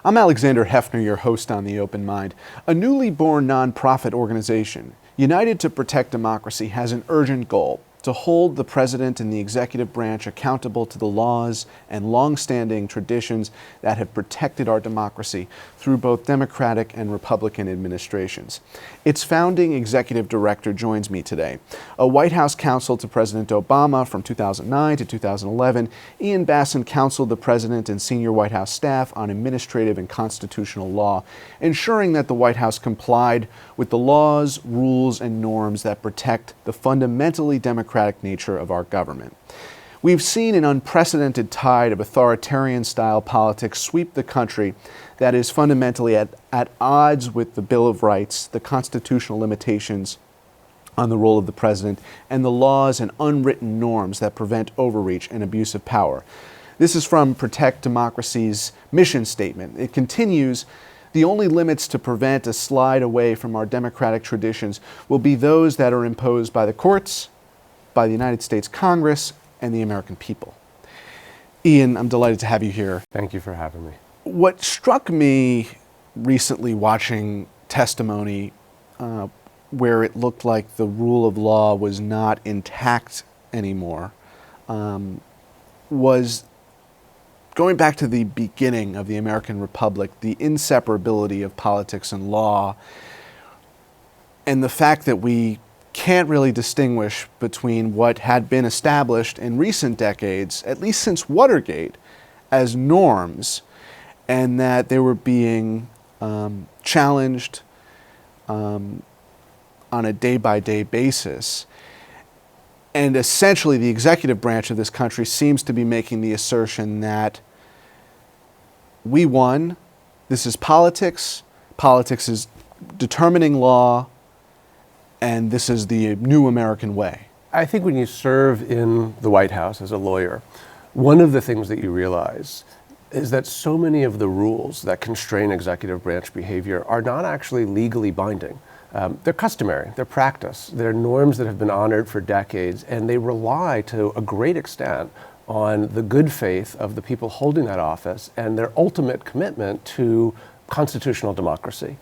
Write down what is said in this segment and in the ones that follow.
I'm Alexander Hefner, your host on The Open Mind. A newly born nonprofit organization, United to Protect Democracy, has an urgent goal: to hold the president and the executive branch accountable to the laws and long-standing traditions that have protected our democracy through both Democratic and Republican administrations. Its founding executive director joins me today. A White House Counsel to President Obama from 2009 to 2011, Ian Bassin counseled the president and senior White House staff on administrative and constitutional law, ensuring that the White House complied with the laws, rules, and norms that protect the fundamentally democratic nature of our government. We've seen an unprecedented tide of authoritarian-style politics sweep the country that is fundamentally at odds with the Bill of Rights, the constitutional limitations on the role of the president, and the laws and unwritten norms that prevent overreach and abuse of power. This is from Protect Democracy's mission statement. It continues: the only limits to prevent a slide away from our democratic traditions will be those that are imposed by the courts, by the United States Congress, and the American people. Ian, I'm delighted to have you here. Thank you for having me. What struck me recently watching testimony where it looked like the rule of law was not intact anymore was going back to the beginning of the American Republic, the inseparability of politics and law, and the fact that we can't really distinguish between what had been established in recent decades, at least since Watergate, as norms, and that they were being challenged on a day-by-day basis. And essentially, the executive branch of this country seems to be making the assertion that we won, this is politics, politics is determining law, and this is the new American way. I think when you serve in the White House as a lawyer, one of the things that you realize is that so many of the rules that constrain executive branch behavior are not actually legally binding. They're customary, they're practice, they're norms that have been honored for decades, and they rely to a great extent on the good faith of the people holding that office and their ultimate commitment to constitutional democracy.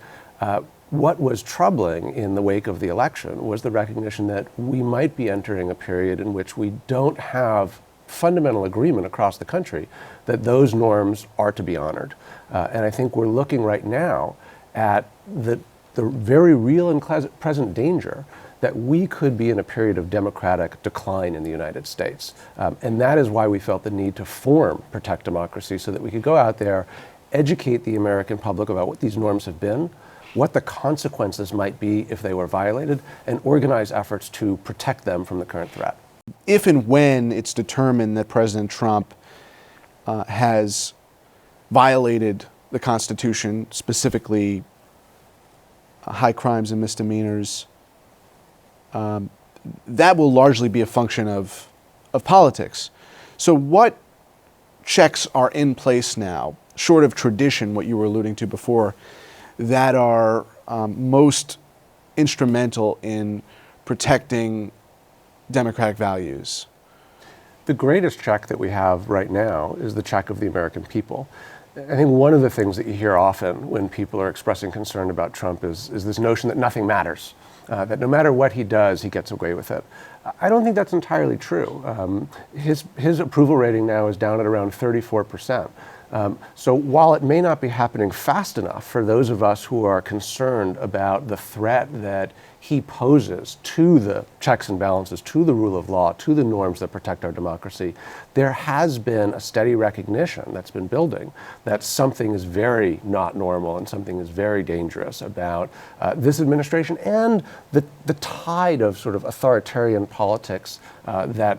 What was troubling in the wake of the election was the recognition that we might be entering a period in which we don't have fundamental agreement across the country that those norms are to be honored. And I think we're looking right now at the very real and present danger that we could be in a period of democratic decline in the United States. And that is why we felt the need to form Protect Democracy, so that we could go out there, educate the American public about what these norms have been, what the consequences might be if they were violated, and organize efforts to protect them from the current threat. If and when it's determined that President Trump has violated the Constitution, specifically high crimes and misdemeanors, that will largely be a function of politics. So what checks are in place now, short of tradition, what you were alluding to before, that are most instrumental in protecting democratic values? The greatest check that we have right now is the check of the American people. I think one of the things that you hear often when people are expressing concern about Trump is this notion that nothing matters, that no matter what he does, he gets away with it. I don't think that's entirely true. His approval rating now is down at around 34%. So while it may not be happening fast enough for those of us who are concerned about the threat that he poses to the checks and balances, to the rule of law, to the norms that protect our democracy, there has been a steady recognition that's been building that something is very not normal and something is very dangerous about this administration and the tide of sort of authoritarian politics that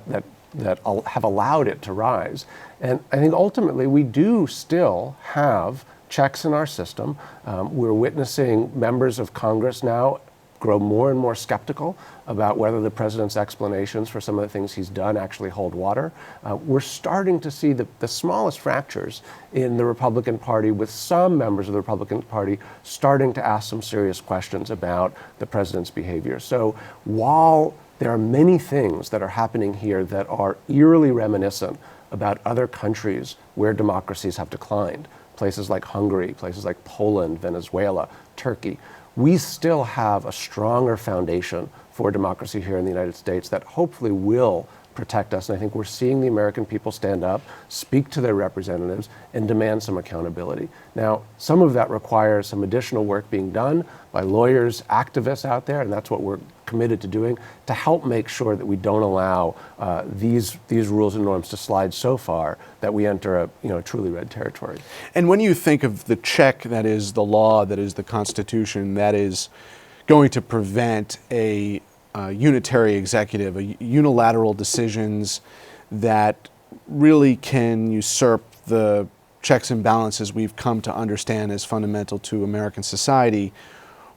have allowed it to rise. And I think ultimately we do still have checks in our system. We're witnessing members of Congress now grow more and more skeptical about whether the president's explanations for some of the things he's done actually hold water. We're starting to see the smallest fractures in the Republican Party, with some members of the Republican Party starting to ask some serious questions about the president's behavior. So while there are many things that are happening here that are eerily reminiscent about other countries where democracies have declined, places like Hungary, places like Poland, Venezuela, Turkey, we still have a stronger foundation for democracy here in the United States that hopefully will protect us. And I think we're seeing the American people stand up, speak to their representatives, and demand some accountability. Now, some of that requires some additional work being done by lawyers, activists out there, and that's what we're committed to doing to help make sure that we don't allow these rules and norms to slide so far that we enter a truly red territory. And when you think of the check that is the law, that is the Constitution, that is going to prevent a unitary executive, unilateral decisions that really can usurp the checks and balances we've come to understand as fundamental to American society,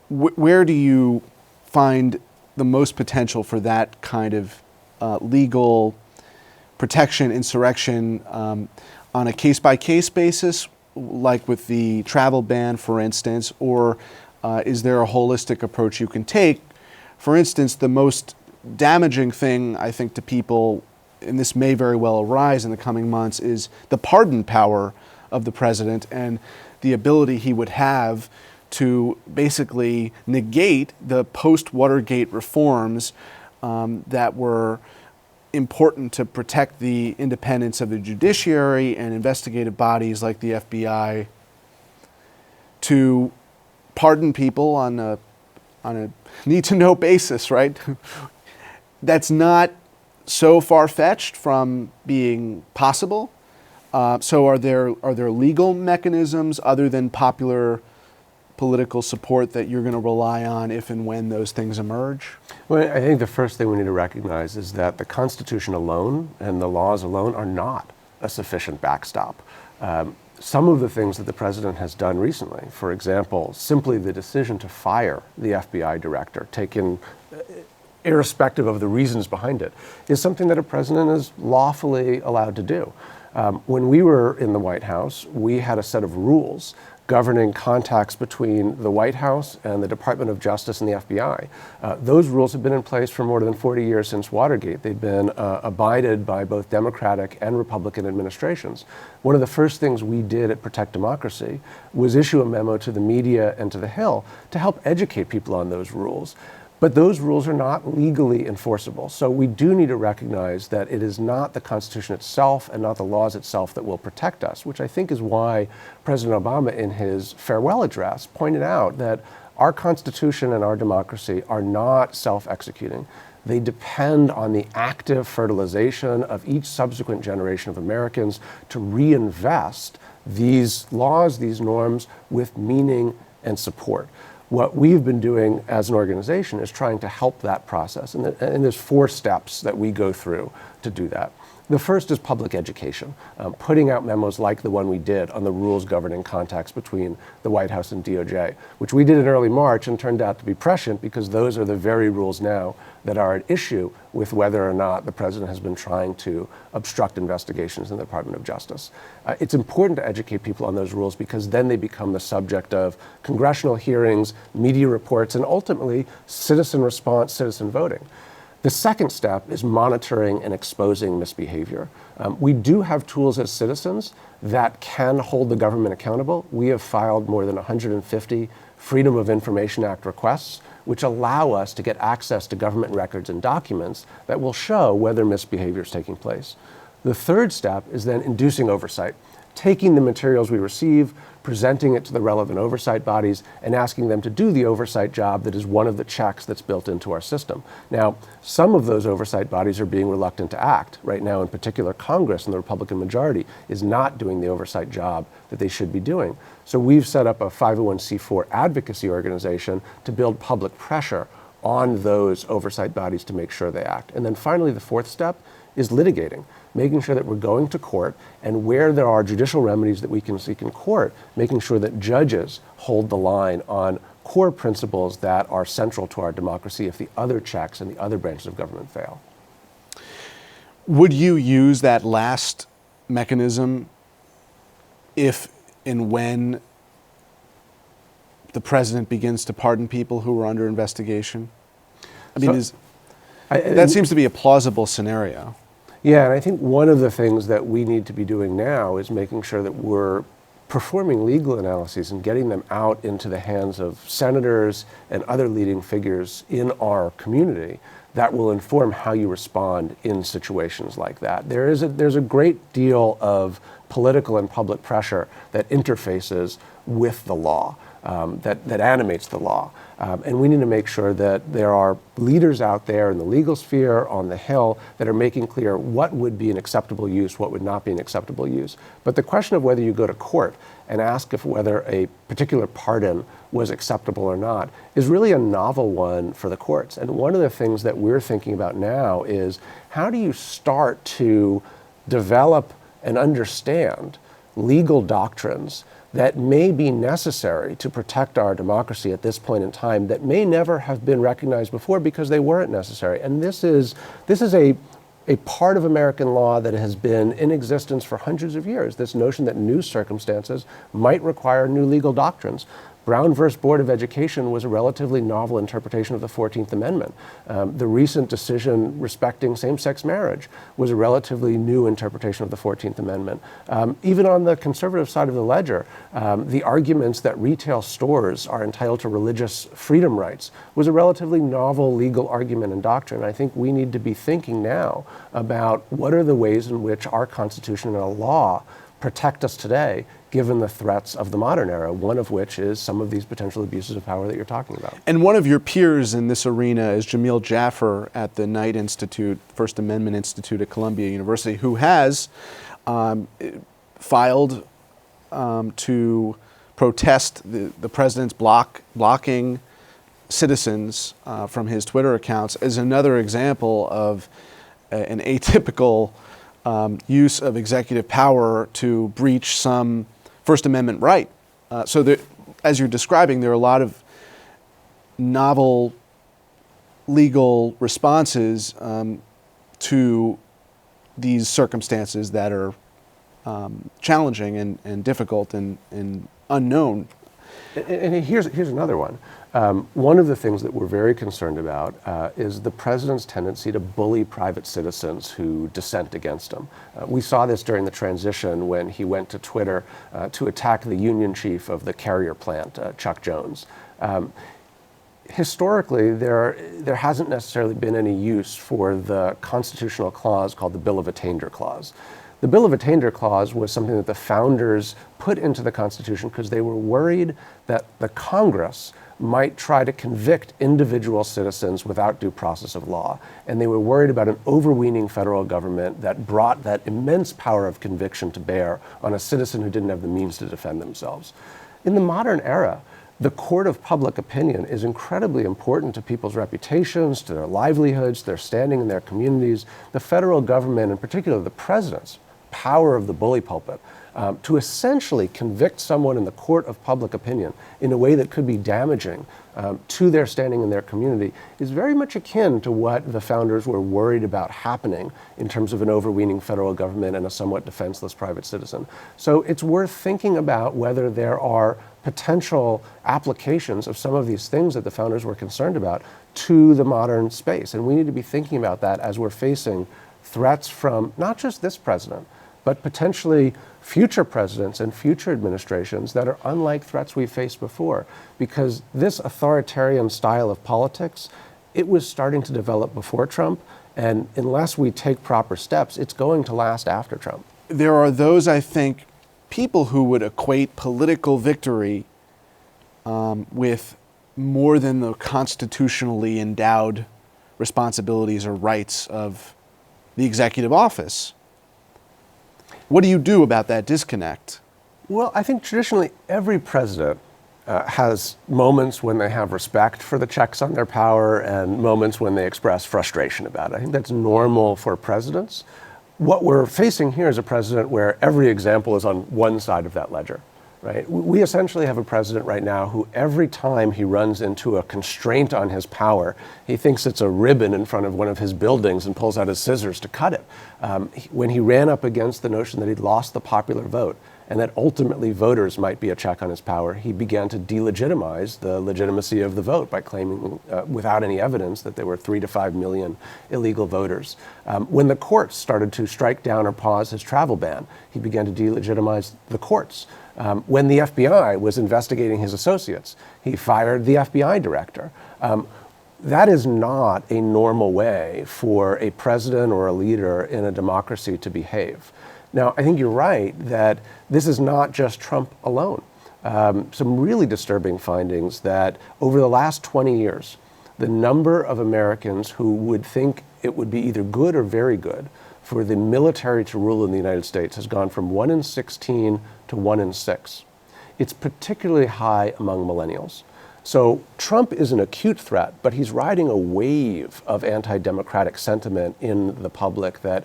where do you find the most potential for that kind of legal protection, insurrection, on a case-by-case basis, like with the travel ban, for instance, or is there a holistic approach you can take? For instance, the most damaging thing, I think, to people, and this may very well arise in the coming months, is the pardon power of the president and the ability he would have to basically negate the post-Watergate reforms that were important to protect the independence of the judiciary and investigative bodies like the FBI, to pardon people on a need-to-know basis, right? That's not so far-fetched from being possible. So are there legal mechanisms other than popular political support that you're going to rely on if and when those things emerge? Well, I think the first thing we need to recognize is that the Constitution alone and the laws alone are not a sufficient backstop. Some of the things that the president has done recently, for example, simply the decision to fire the FBI director, taken irrespective of the reasons behind it, is something that a president is lawfully allowed to do. When we were in the White House, we had a set of rules governing contacts between the White House and the Department of Justice and the FBI. Those rules have been in place for more than 40 years since Watergate. They've been abided by both Democratic and Republican administrations. One of the first things we did at Protect Democracy was issue a memo to the media and to the Hill to help educate people on those rules. But those rules are not legally enforceable. So we do need to recognize that it is not the Constitution itself and not the laws itself that will protect us, which I think is why President Obama in his farewell address pointed out that our Constitution and our democracy are not self-executing. They depend on the active fertilization of each subsequent generation of Americans to reinvest these laws, these norms, with meaning and support. What we've been doing as an organization is trying to help that process. And there's 4 steps that we go through to do that. The first is public education, putting out memos like the one we did on the rules governing contacts between the White House and DOJ, which we did in early March and turned out to be prescient because those are the very rules now that are at issue with whether or not the president has been trying to obstruct investigations in the Department of Justice. It's important to educate people on those rules because then they become the subject of congressional hearings, media reports, and ultimately citizen response, citizen voting. The second step is monitoring and exposing misbehavior. We do have tools as citizens that can hold the government accountable. We have filed more than 150 Freedom of Information Act requests, which allow us to get access to government records and documents that will show whether misbehavior is taking place. The third step is then inducing oversight, taking the materials we receive, presenting it to the relevant oversight bodies, and asking them to do the oversight job that is one of the checks that's built into our system. Now, some of those oversight bodies are being reluctant to act. Right now, in particular, Congress and the Republican majority is not doing the oversight job that they should be doing. So we've set up a 501c4 advocacy organization to build public pressure on those oversight bodies to make sure they act. And then finally, the fourth step is litigating, making sure that we're going to court, and where there are judicial remedies that we can seek in court, making sure that judges hold the line on core principles that are central to our democracy if the other checks and the other branches of government fail. Would you use that last mechanism if and when the president begins to pardon people who are under investigation? I mean, that seems to be a plausible scenario. Yeah, and I think one of the things that we need to be doing now is making sure that we're performing legal analyses and getting them out into the hands of senators and other leading figures in our community that will inform how you respond in situations like that. There's a great deal of political and public pressure that interfaces with the law, that animates the law. And we need to make sure that there are leaders out there in the legal sphere, on the Hill, that are making clear what would be an acceptable use, what would not be an acceptable use. But the question of whether you go to court and ask if whether a particular pardon was acceptable or not is really a novel one for the courts. And one of the things that we're thinking about now is how do you start to develop and understand legal doctrines that may be necessary to protect our democracy at this point in time that may never have been recognized before because they weren't necessary. And this is a part of American law that has been in existence for hundreds of years, this notion that new circumstances might require new legal doctrines. Brown versus Board of Education was a relatively novel interpretation of the 14th Amendment. The recent decision respecting same-sex marriage was a relatively new interpretation of the 14th Amendment. Even on the conservative side of the ledger, the arguments that retail stores are entitled to religious freedom rights was a relatively novel legal argument and doctrine. I think we need to be thinking now about what are the ways in which our Constitution and our law protect us today, given the threats of the modern era, one of which is some of these potential abuses of power that you're talking about. And one of your peers in this arena is Jamil Jaffer at the Knight Institute, First Amendment Institute at Columbia University, who has filed to protest the president's blocking citizens from his Twitter accounts as another example of an atypical use of executive power to breach some First Amendment right. So there, as you're describing, there are a lot of novel legal responses to these circumstances that are challenging and difficult and unknown. And here's another one. One of the things that we're very concerned about is the president's tendency to bully private citizens who dissent against him. We saw this during the transition when he went to Twitter to attack the union chief of the Carrier plant, Chuck Jones. Historically, there hasn't necessarily been any use for the constitutional clause called the Bill of Attainder Clause. The Bill of Attainder Clause was something that the founders put into the Constitution because they were worried that the Congress might try to convict individual citizens without due process of law. And they were worried about an overweening federal government that brought that immense power of conviction to bear on a citizen who didn't have the means to defend themselves. In the modern era, the court of public opinion is incredibly important to people's reputations, to their livelihoods, their standing in their communities. The federal government, in particular the president's power of the bully pulpit, to essentially convict someone in the court of public opinion in a way that could be damaging to their standing in their community is very much akin to what the founders were worried about happening in terms of an overweening federal government and a somewhat defenseless private citizen. So it's worth thinking about whether there are potential applications of some of these things that the founders were concerned about to the modern space. And we need to be thinking about that as we're facing threats from not just this president, but potentially future presidents and future administrations that are unlike threats we've faced before. Because this authoritarian style of politics, it was starting to develop before Trump, and unless we take proper steps, it's going to last after Trump. There are those, I think, people who would equate political victory with more than the constitutionally endowed responsibilities or rights of the executive office. What do you do about that disconnect? Well, I think traditionally every president has moments when they have respect for the checks on their power and moments when they express frustration about it. I think that's normal for presidents. What we're facing here is a president where every example is on one side of that ledger, right? We essentially have a president right now who every time he runs into a constraint on his power, he thinks it's a ribbon in front of one of his buildings and pulls out his scissors to cut it. When he ran up against the notion that he'd lost the popular vote and that ultimately voters might be a check on his power, he began to delegitimize the legitimacy of the vote by claiming, without any evidence, that there were 3 to 5 million illegal voters. When the courts started to strike down or pause his travel ban, he began to delegitimize the courts. When the FBI was investigating his associates, he fired the FBI director. That is not a normal way for a president or a leader in a democracy to behave. Now, I think you're right that this is not just Trump alone. Some really disturbing findings that over the last 20 years, the number of Americans who would think it would be either good or very good for the military to rule in the United States has gone from 1 in 16 to 1 in 6. It's particularly high among millennials. So Trump is an acute threat, but he's riding a wave of anti-democratic sentiment in the public that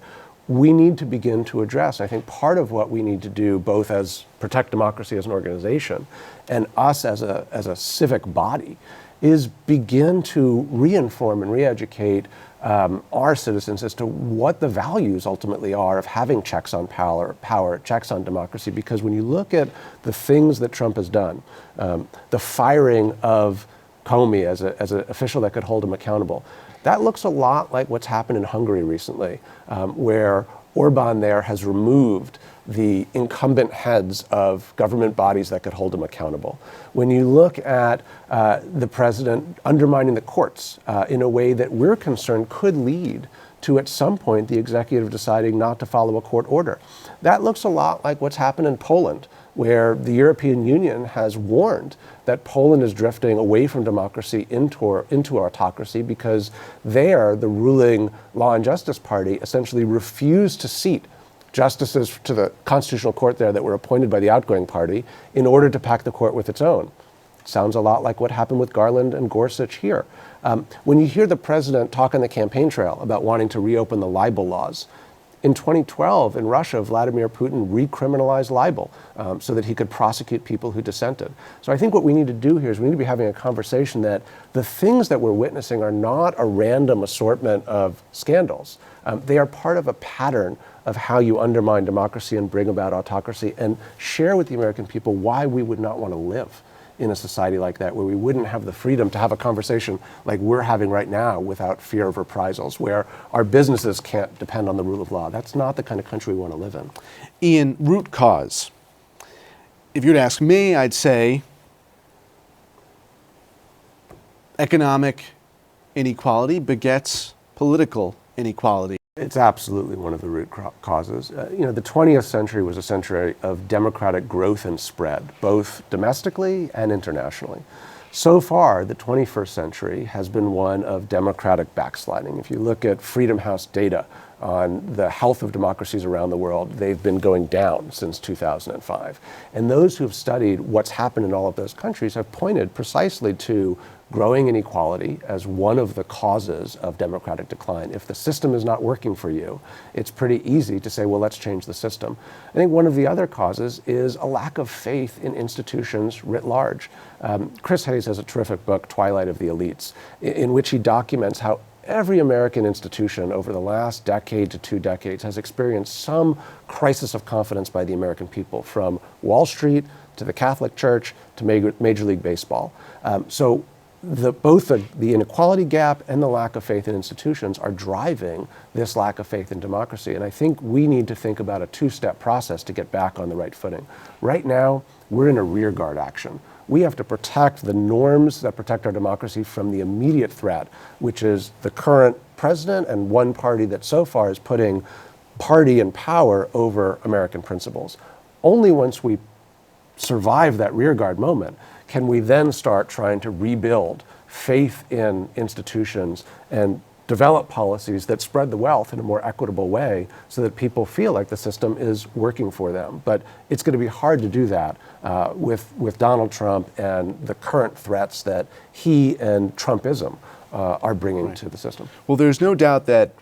we need to begin to address. I think part of what we need to do, both as Protect Democracy as an organization and us as a civic body, is begin to re-inform and re-educate our citizens as to what the values ultimately are of having checks on power, checks on democracy. Because when you look at the things that Trump has done, the firing of Comey as an official that could hold him accountable, that looks a lot like what's happened in Hungary recently, where Orban there has removed the incumbent heads of government bodies that could hold him accountable. When you look at the president undermining the courts in a way that we're concerned could lead to, at some point, the executive deciding not to follow a court order. That looks a lot like what's happened in Poland, where the European Union has warned that Poland is drifting away from democracy into autocracy because there, the ruling Law and Justice Party essentially refused to seat justices to the Constitutional Court there that were appointed by the outgoing party in order to pack the court with its own. Sounds a lot like what happened with Garland and Gorsuch here. When you hear the president talk on the campaign trail about wanting to reopen the libel laws, in 2012 in Russia, Vladimir Putin recriminalized libel so that he could prosecute people who dissented. So I think what we need to do here is we need to be having a conversation that the things that we're witnessing are not a random assortment of scandals. They are part of a pattern of how you undermine democracy and bring about autocracy, and share with the American people why we would not want to live in a society like that, where we wouldn't have the freedom to have a conversation like we're having right now without fear of reprisals, where our businesses can't depend on the rule of law. That's not the kind of country we want to live in. Ian, root cause. If you'd ask me, I'd say economic inequality begets political inequality. It's absolutely one of the root causes. The 20th century was a century of democratic growth and spread, both domestically and internationally. So far, the 21st century has been one of democratic backsliding. If you look at Freedom House data on the health of democracies around the world, they've been going down since 2005. And those who have studied what's happened in all of those countries have pointed precisely to growing inequality as one of the causes of democratic decline. If the system is not working for you, it's pretty easy to say, well, let's change the system. I think one of the other causes is a lack of faith in institutions writ large. Chris Hayes has a terrific book, Twilight of the Elites, in which he documents how every American institution over the last decade to 2 decades has experienced some crisis of confidence by the American people, from Wall Street to the Catholic Church to Major League Baseball. So both the inequality gap and the lack of faith in institutions are driving this lack of faith in democracy. And I think we need to think about a 2-step process to get back on the right footing. Right now, we're in a rearguard action. We have to protect the norms that protect our democracy from the immediate threat, which is the current president and one party that so far is putting party and power over American principles. Only once we survive that rearguard moment can we then start trying to rebuild faith in institutions and develop policies that spread the wealth in a more equitable way so that people feel like the system is working for them. But it's going to be hard to do that with Donald Trump and the current threats that he and Trumpism are bringing to the system. Well, there's no doubt that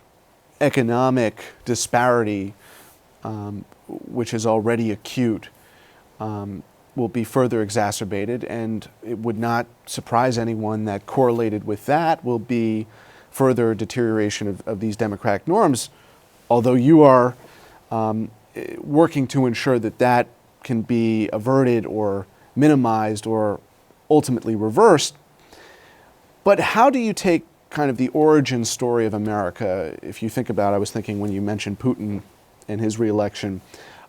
economic disparity, which is already acute, will be further exacerbated, and it would not surprise anyone that correlated with that will be further deterioration of these democratic norms, although you are working to ensure that that can be averted or minimized or ultimately reversed. But how do you take kind of the origin story of America? If you think about, I was thinking when you mentioned Putin and his reelection,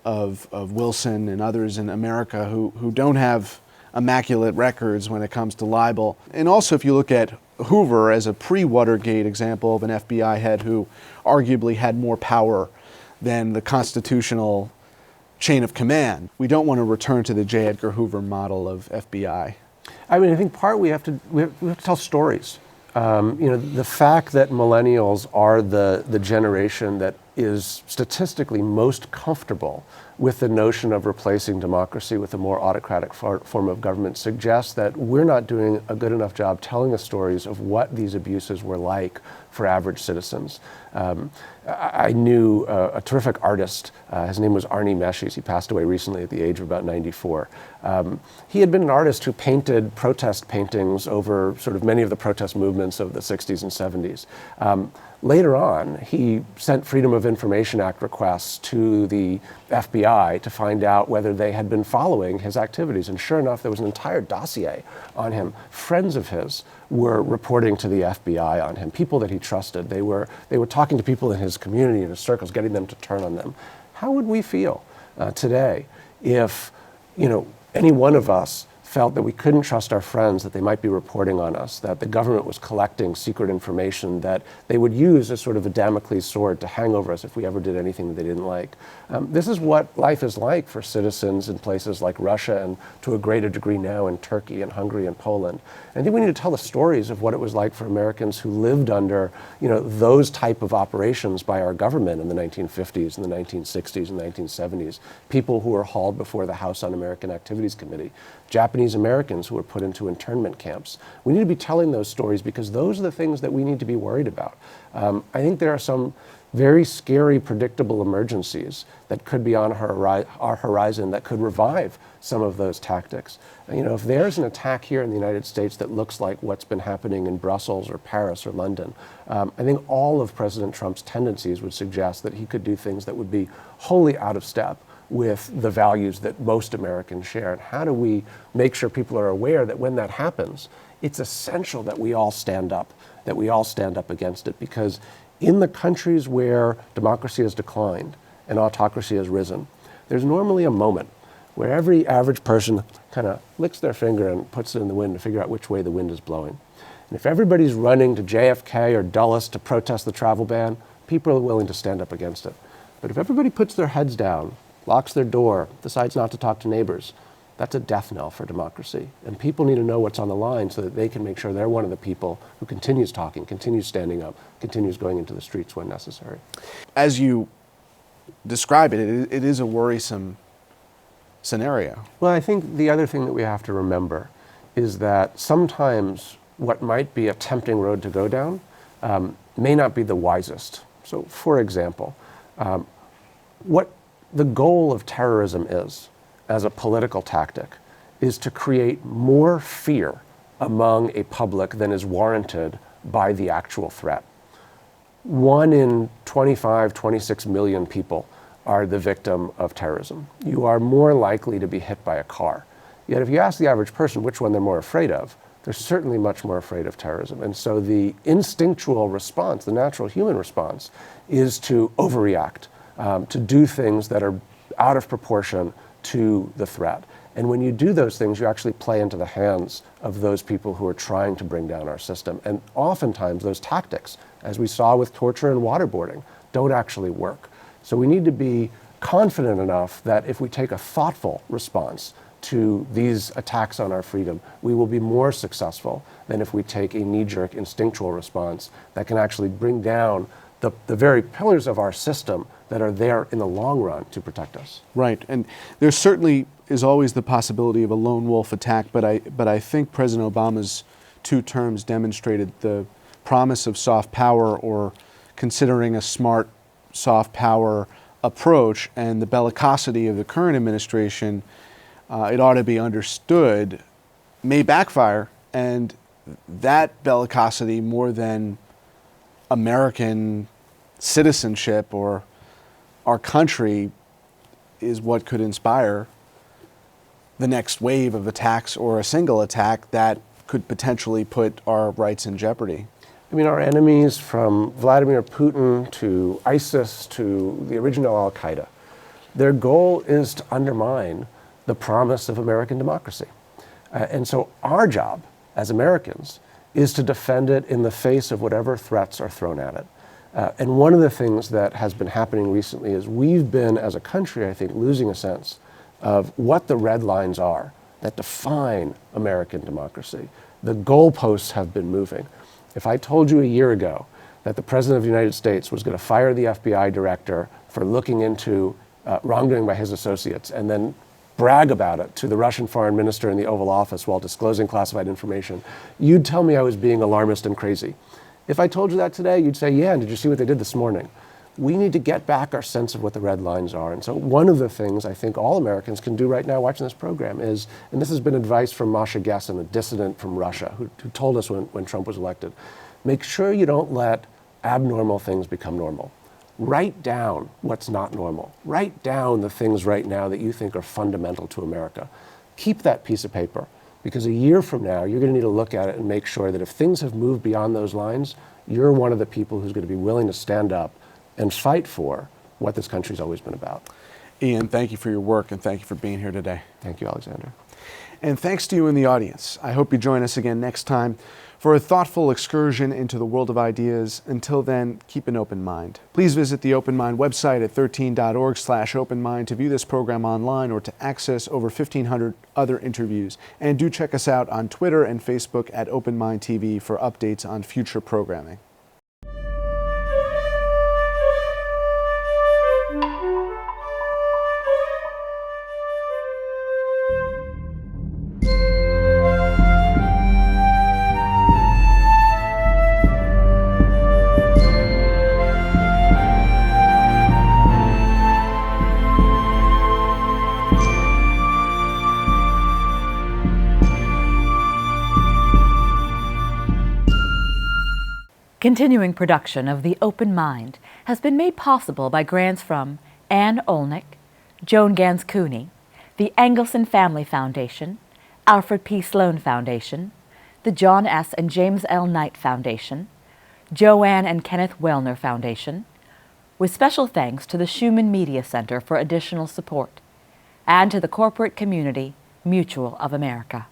of Wilson and others in America who don't have immaculate records when it comes to libel. And also if you look at Hoover as a pre-Watergate example of an FBI head who arguably had more power than the constitutional chain of command. We don't want to return to the J. Edgar Hoover model of FBI. I mean, I think we have to tell stories. The fact that millennials are the generation that is statistically most comfortable with the notion of replacing democracy with a more autocratic form of government suggests that we're not doing a good enough job telling us stories of what these abuses were like for average citizens. I knew a terrific artist. His name was Arnie Meshes. He passed away recently at the age of about 94. He had been an artist who painted protest paintings over sort of many of the protest movements of the 60s and 70s. Later on, he sent Freedom of Information Act requests to the FBI to find out whether they had been following his activities. And sure enough, there was an entire dossier on him. Friends of his were reporting to the FBI on him, people that he trusted. They were talking to people in his community, in his circles, getting them to turn on them. How would we feel today if, any one of us felt that we couldn't trust our friends, that they might be reporting on us, that the government was collecting secret information that they would use as sort of a Damocles sword to hang over us if we ever did anything that they didn't like. This is what life is like for citizens in places like Russia and to a greater degree now in Turkey and Hungary and Poland. And I think we need to tell the stories of what it was like for Americans who lived under, those type of operations by our government in the 1950s and the 1960s and 1970s. People who were hauled before the House Un-American Activities Committee. Japanese Americans who were put into internment camps. We need to be telling those stories because those are the things that we need to be worried about. I think there are some very scary, predictable emergencies that could be on our horizon that could revive some of those tactics. If there's an attack here in the United States that looks like what's been happening in Brussels or Paris or London, I think all of President Trump's tendencies would suggest that he could do things that would be wholly out of step with the values that most Americans share. And how do we make sure people are aware that when that happens, it's essential that we all stand up against it, because in the countries where democracy has declined and autocracy has risen, there's normally a moment where every average person kind of licks their finger and puts it in the wind to figure out which way the wind is blowing. And if everybody's running to JFK or Dulles to protest the travel ban, people are willing to stand up against it. But if everybody puts their heads down, locks their door, decides not to talk to neighbors, that's a death knell for democracy. And people need to know what's on the line so that they can make sure they're one of the people who continues talking, continues standing up, continues going into the streets when necessary. As you describe it, it is a worrisome scenario. Well, I think the other thing that we have to remember is that sometimes what might be a tempting road to go down may not be the wisest. So, for example, what the goal of terrorism is, as a political tactic, is to create more fear among a public than is warranted by the actual threat. 1 in 25, 26 million people are the victim of terrorism. You are more likely to be hit by a car. Yet if you ask the average person which one they're more afraid of, they're certainly much more afraid of terrorism. And so the instinctual response, the natural human response, is to overreact, to do things that are out of proportion to the threat. And when you do those things, you actually play into the hands of those people who are trying to bring down our system. And oftentimes those tactics, as we saw with torture and waterboarding, don't actually work. So we need to be confident enough that if we take a thoughtful response to these attacks on our freedom, we will be more successful than if we take a knee-jerk instinctual response that can actually bring down the very pillars of our system that are there in the long run to protect us. Right, and there certainly is always the possibility of a lone wolf attack, but I think President Obama's 2 terms demonstrated the promise of soft power, or considering a smart soft power approach, and the bellicosity of the current administration, it ought to be understood, may backfire, and that bellicosity, more than American citizenship or our country, is what could inspire the next wave of attacks or a single attack that could potentially put our rights in jeopardy? I mean, our enemies, from Vladimir Putin to ISIS to the original Al-Qaeda, their goal is to undermine the promise of American democracy. And so our job as Americans is to defend it in the face of whatever threats are thrown at it. And one of the things that has been happening recently is we've been, as a country, I think, losing a sense of what the red lines are that define American democracy. The goalposts have been moving. If I told you a year ago that the President of the United States was going to fire the FBI director for looking into wrongdoing by his associates and then brag about it to the Russian foreign minister in the Oval Office while disclosing classified information, you'd tell me I was being alarmist and crazy. If I told you that today, you'd say, yeah, and did you see what they did this morning? We need to get back our sense of what the red lines are. And so one of the things I think all Americans can do right now watching this program is, and this has been advice from Masha Gessen, a dissident from Russia, who told us when Trump was elected, make sure you don't let abnormal things become normal. Write down what's not normal. Write down the things right now that you think are fundamental to America. Keep that piece of paper, because a year from now, you're going to need to look at it and make sure that if things have moved beyond those lines, you're one of the people who's going to be willing to stand up and fight for what this country's always been about. Ian, thank you for your work and thank you for being here today. Thank you, Alexander. And thanks to you in the audience. I hope you join us again next time for a thoughtful excursion into the world of ideas. Until then, keep an open mind. Please visit the Open Mind website at 13.org/openmind to view this program online or to access over 1,500 other interviews. And do check us out on Twitter and Facebook at Open Mind TV for updates on future programming. Continuing production of The Open Mind has been made possible by grants from Ann Olnick, Joan Gans Cooney, the Engelson Family Foundation, Alfred P. Sloan Foundation, the John S. and James L. Knight Foundation, Joanne and Kenneth Wellner Foundation, with special thanks to the Schumann Media Center for additional support, and to the corporate community Mutual of America.